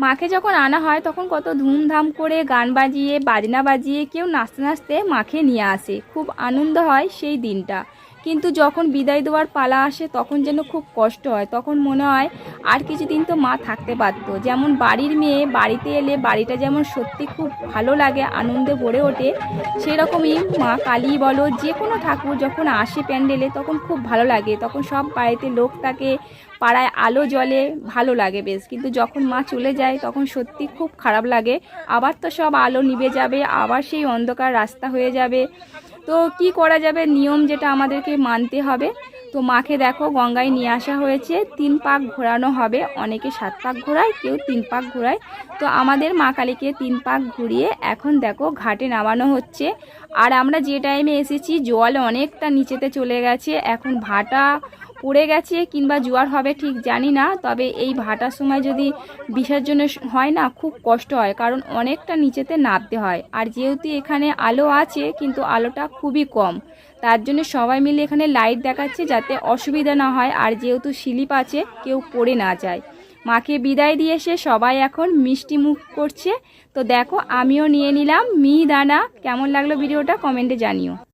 মাকে যখন আনা হয় তখন কত ধুমধাম করে গান বাজিয়ে বাজনা বাজিয়ে কেউ নাচতে নাচতে মাকে নিয়ে আসে, খুব আনন্দ হয় সেই দিনটা। কিন্তু যখন বিদায় দেওয়ার পালা আসে তখন যেন খুব কষ্ট হয়, তখন মনে হয় আর কিছুদিন তো মা থাকতে পারতো। যেমন বাড়ির মেয়ে বাড়িতে এলে বাড়িটা যেমন সত্যি খুব ভালো লাগে, আনন্দে ভরে ওঠে, সেরকমই মা কালী বলো যে কোনো ঠাকুর যখন আসে প্যান্ডেলে তখন খুব ভালো লাগে, তখন সব বাড়িতে লোক থাকে, পাড়ায় আলো জ্বলে, ভালো লাগে বেশ। কিন্তু যখন মা চলে যায় তখন সত্যি খুব খারাপ লাগে, আবার তো সব আলো নিভে যাবে, আবার সেই অন্ধকার রাস্তা হয়ে যাবে। তো কি করা যাবে, নিয়ম যেটা আমাদেরকে মানতে হবে। তো মাকে দেখো গঙ্গায় নিয়ে আসা হয়েছে, 3 পাক ঘোরানো হবে, অনেকে 7 পাক ঘোরায়, কেউ 3 পাক ঘোরায়। তো আমাদের মা কালীকে 3 পাক ঘুরিয়ে এখন দেখো ঘাটে নামানো হচ্ছে। আর আমরা যে টাইমে এসেছি জল অনেকটা নিচেতে চলে গেছে, এখন ভাটা পড়ে গেছে কিংবা জোয়ার হবে ঠিক জানি না, তবে এই ভাটার সময় যদি বিসর্জন হয় না খুব কষ্ট হয়, কারণ অনেকটা নিচেতে নামতে হয়। আর যেহেতু এখানে আলো আছে কিন্তু আলোটা খুবই কম, তার জন্য সবাই মিলে এখানে লাইট দেখাচ্ছে যাতে অসুবিধা না হয়, আর যেহেতু স্লিপ আছে কেউ পড়ে না যায়। মাকে বিদায় দিয়ে এসে সবাই এখন মিষ্টি মুখ করছে। তো দেখো আমিও নিয়ে নিলাম মিহিদানা। কেমন লাগলো ভিডিওটা কমেন্টে জানিও।